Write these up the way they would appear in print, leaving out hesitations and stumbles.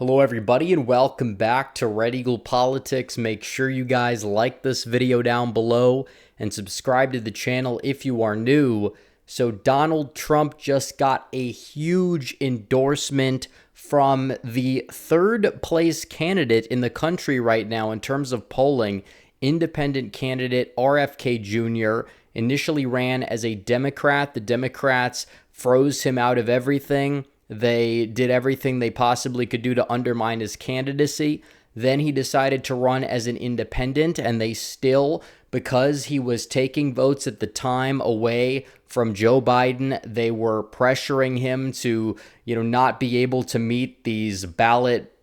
Hello everybody and welcome back to Red Eagle Politics. Make sure you guys like this video down below and subscribe to the channel if you are new. So Donald Trump just got a huge endorsement from the third place candidate in the country right now in terms of polling. Independent candidate RFK Jr. initially ran as a Democrat. The Democrats froze him out of everything. They did everything they possibly could do to undermine his candidacy. Then he decided to run as an independent, and they still, because he was taking votes at the time away from Joe Biden, they were pressuring him to, not be able to meet these ballot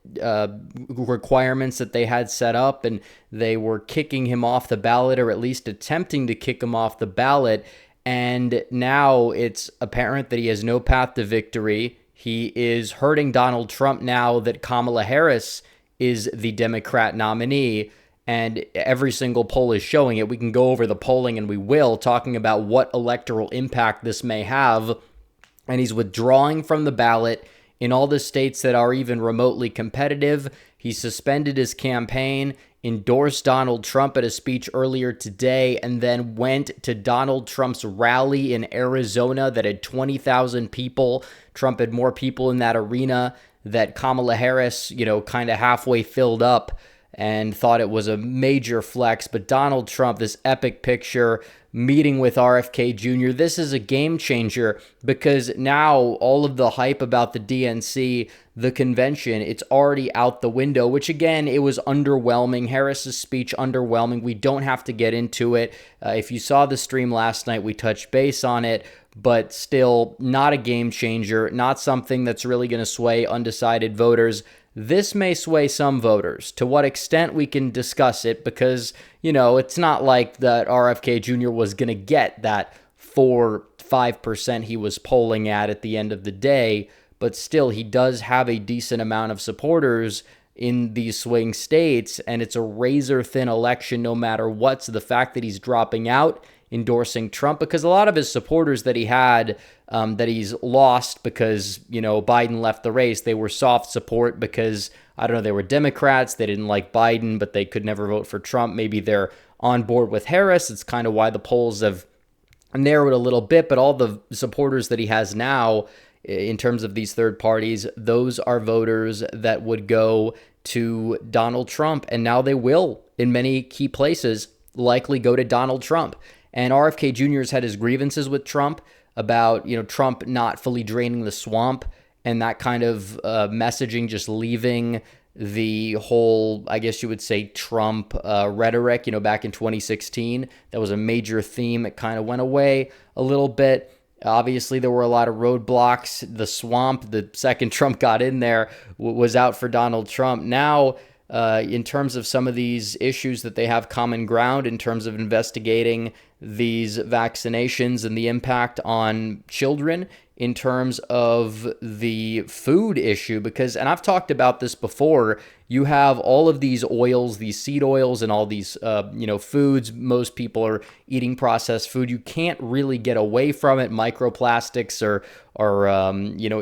requirements that they had set up, and they were kicking him off the ballot, or at least attempting to kick him off the ballot. And now it's apparent that he has no path to victory. He is hurting Donald Trump now that Kamala Harris is the Democrat nominee, and every single poll is showing it. We can go over the polling, and we will, talking about what electoral impact this may have. And he's withdrawing from the ballot in all the states that are even remotely competitive. He suspended his campaign, endorsed Donald Trump at a speech earlier today, and then went to Donald Trump's rally in Arizona that had 20,000 people. Trump had more people in that arena that Kamala Harris, kind of halfway filled up, and thought it was a major flex. But Donald Trump, this epic picture, meeting with RFK Jr., this is a game changer because now all of the hype about the DNC, the convention, it's already out the window, which again, it was underwhelming. Harris's speech, underwhelming. We don't have to get into it. If you saw the stream last night, we touched base on it, but still not a game changer, not something that's really going to sway undecided voters. This may sway some voters. To what extent, we can discuss it because, it's not like that RFK Jr. was going to get that 4-5% he was polling at the end of the day, but still, he does have a decent amount of supporters in these swing states, and it's a razor-thin election no matter what. So the fact that he's dropping out, endorsing Trump, because a lot of his supporters that he had, that he's lost because, Biden left the race, they were soft support because, they were Democrats, they didn't like Biden, but they could never vote for Trump. Maybe they're on board with Harris. It's kind of why the polls have narrowed a little bit, but all the supporters that he has now, in terms of these third parties, those are voters that would go to Donald Trump, and now they will, in many key places, likely go to Donald Trump. And RFK Jr. has had his grievances with Trump about, Trump not fully draining the swamp, and that kind of messaging just leaving the whole, I guess you would say, Trump rhetoric, back in 2016. That was a major theme. It kind of went away a little bit. Obviously, there were a lot of roadblocks. The swamp, the second Trump got in there, was out for Donald Trump. Now, in terms of some of these issues that they have common ground in terms of investigating these vaccinations and the impact on children, in terms of the food issue, because, and I've talked about this before, you have all of these oils, these seed oils, and all these, foods. Most people are eating processed food. You can't really get away from it. Microplastics are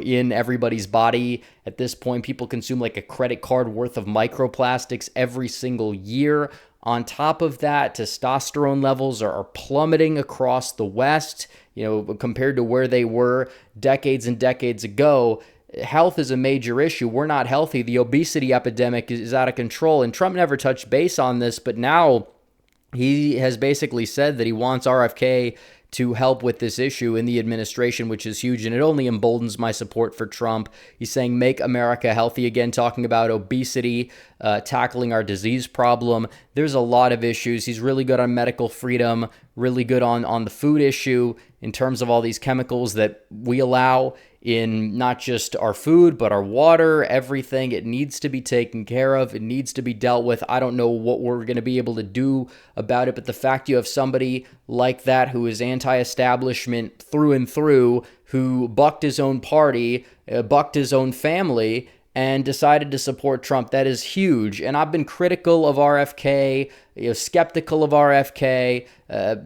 in everybody's body. At this point, people consume like a credit card worth of microplastics every single year. On top of that, testosterone levels are plummeting across the West, compared to where they were decades and decades ago. Health is a major issue. We're not healthy. The obesity epidemic is out of control. And Trump never touched base on this, but now he has basically said that he wants RFK to help with this issue in the administration, which is huge, and it only emboldens my support for Trump. He's saying, make America healthy again, talking about obesity, tackling our disease problem. There's a lot of issues. He's really good on medical freedom, really good on the food issue in terms of all these chemicals that we allow in not just our food, but our water, everything. It needs to be taken care of. It needs to be dealt with. I don't know what we're going to be able to do about it, but the fact you have somebody like that who is anti-establishment through and through, who bucked his own party, bucked his own family, and decided to support Trump. That is huge. And I've been critical of RFK, skeptical of RFK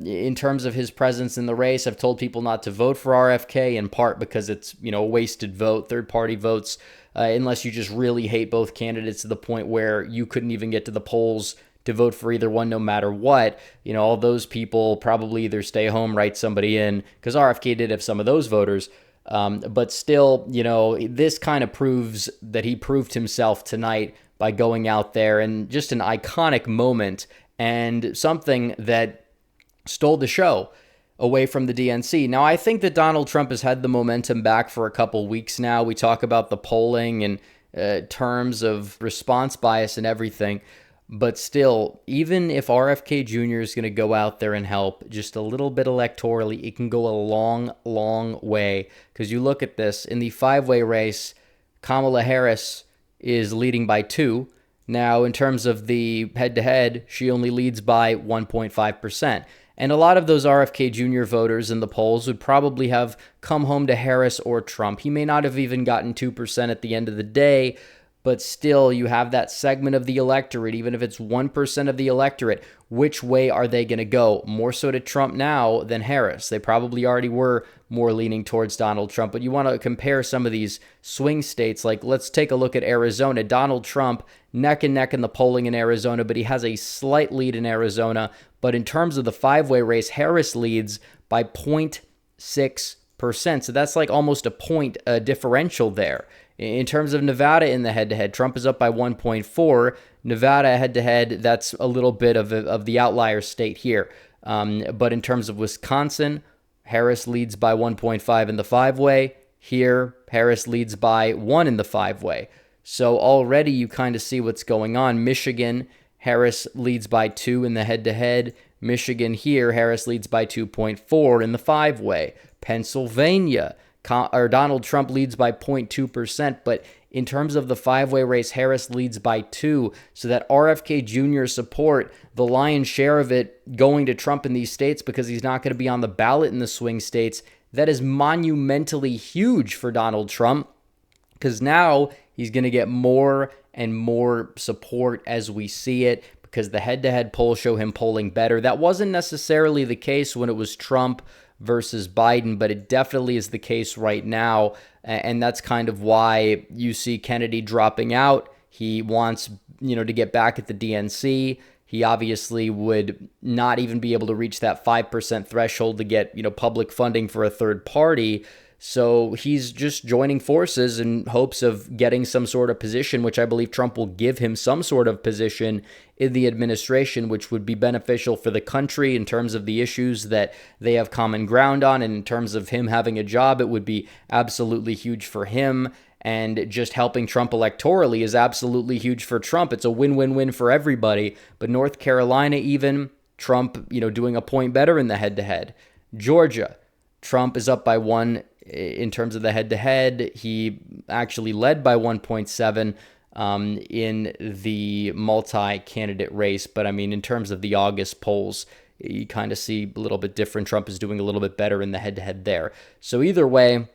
in terms of his presence in the race. I've told people not to vote for RFK in part because it's, a wasted vote, third-party votes, unless you just really hate both candidates to the point where you couldn't even get to the polls to vote for either one no matter what. All those people probably either stay home, write somebody in, because RFK did have some of those voters. But still, this kind of proves that he proved himself tonight by going out there, and just an iconic moment and something that stole the show away from the DNC. Now, I think that Donald Trump has had the momentum back for a couple weeks now. We talk about the polling and terms of response bias and everything. But still, even if RFK Jr. is going to go out there and help just a little bit electorally, it can go a long, long way. Because you look at this, in the five-way race, Kamala Harris is leading by 2. Now, in terms of the head-to-head, she only leads by 1.5%. And a lot of those RFK Jr. voters in the polls would probably have come home to Harris or Trump. He may not have even gotten 2% at the end of the day, but still, you have that segment of the electorate, even if it's 1% of the electorate. Which way are they going to go? More so to Trump now than Harris. They probably already were more leaning towards Donald Trump. But you want to compare some of these swing states. Like, let's take a look at Arizona. Donald Trump, neck and neck in the polling in Arizona, but he has a slight lead in Arizona. But in terms of the five-way race, Harris leads by 0.6%. So that's like almost a point differential there. In terms of Nevada in the head-to-head, Trump is up by 1.4. Nevada head-to-head, that's a little bit of the outlier state here. But in terms of Wisconsin, Harris leads by 1.5 in the five-way. Here, Harris leads by 1 in the five-way. So already you kind of see what's going on. Michigan, Harris leads by 2 in the head-to-head. Michigan here, Harris leads by 2.4 in the five-way. Pennsylvania, Donald Trump leads by 0.2%, but in terms of the five-way race, Harris leads by 2, so that RFK Jr. support, the lion's share of it going to Trump in these states because he's not going to be on the ballot in the swing states, that is monumentally huge for Donald Trump, because now he's going to get more and more support as we see it, because the head-to-head polls show him polling better. That wasn't necessarily the case when it was Trump versus Biden, but it definitely is the case right now, and that's kind of why you see Kennedy dropping out. He wants, to get back at the DNC. He obviously would not even be able to reach that 5% threshold to get, public funding for a third party. So he's just joining forces in hopes of getting some sort of position, which I believe Trump will give him some sort of position in the administration, which would be beneficial for the country in terms of the issues that they have common ground on. And in terms of him having a job, it would be absolutely huge for him. And just helping Trump electorally is absolutely huge for Trump. It's a win-win-win for everybody. But North Carolina, even, Trump, doing a point better in the head-to-head. Georgia, Trump is up by 1 in terms of the head-to-head. He actually led by 1.7 in the multi-candidate race. But, in terms of the August polls, you kind of see a little bit different. Trump is doing a little bit better in the head-to-head there. So either way,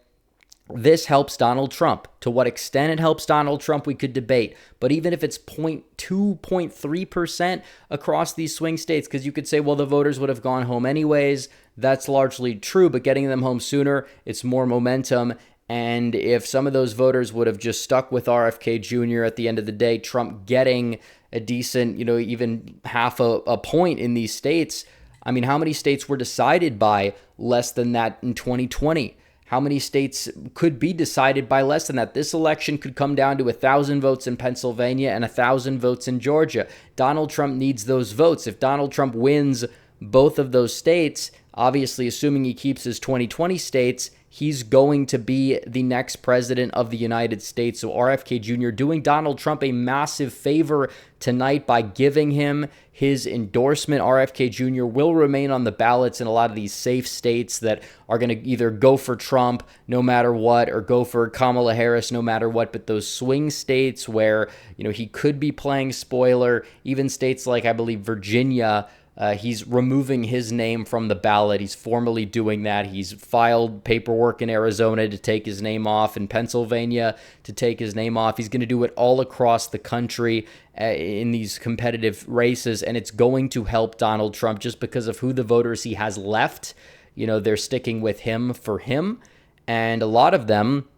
this helps Donald Trump. To what extent it helps Donald Trump, we could debate. But even if it's 0.2, 0.3% across these swing states, because you could say, well, the voters would have gone home anyways. That's largely true, but getting them home sooner, it's more momentum. And if some of those voters would have just stuck with RFK Jr. at the end of the day, Trump getting a decent, even half a point in these states. How many states were decided by less than that in 2020? How many states could be decided by less than that? This election could come down to 1,000 votes in Pennsylvania and 1,000 votes in Georgia. Donald Trump needs those votes. If Donald Trump wins both of those states, obviously assuming he keeps his 2020 states, he's going to be the next president of the United States. So RFK Jr. doing Donald Trump a massive favor tonight by giving him his endorsement. RFK Jr. will remain on the ballots in a lot of these safe states that are going to either go for Trump no matter what or go for Kamala Harris no matter what. But those swing states where, he could be playing spoiler, even states like, I believe, Virginia, He's removing his name from the ballot. He's formally doing that. He's filed paperwork in Arizona to take his name off, in Pennsylvania to take his name off. He's going to do it all across the country in these competitive races, and it's going to help Donald Trump just because of who the voters he has left. You know, they're sticking with him for him, and a lot of them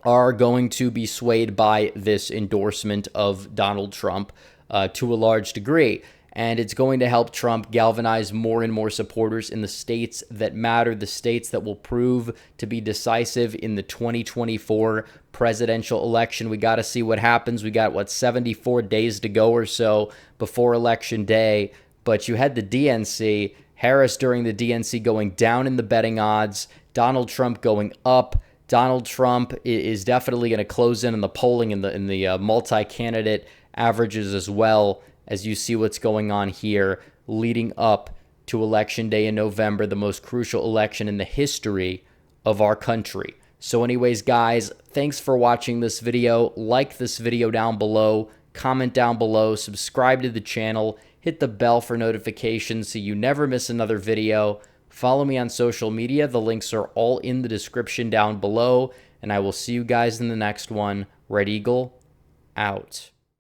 are going to be swayed by this endorsement of Donald Trump to a large degree. And it's going to help Trump galvanize more and more supporters in the states that matter, the states that will prove to be decisive in the 2024 presidential election. We got to see what happens. We got, 74 days to go or so before Election Day. But you had the DNC, Harris during the DNC going down in the betting odds, Donald Trump going up. Donald Trump is definitely going to close in the polling in the multi-candidate averages as well, as you see what's going on here leading up to Election Day in November, the most crucial election in the history of our country. So anyways, guys, thanks for watching this video. Like this video down below, comment down below, subscribe to the channel, hit the bell for notifications so you never miss another video. Follow me on social media. The links are all in the description down below, and I will see you guys in the next one. Red Eagle, out.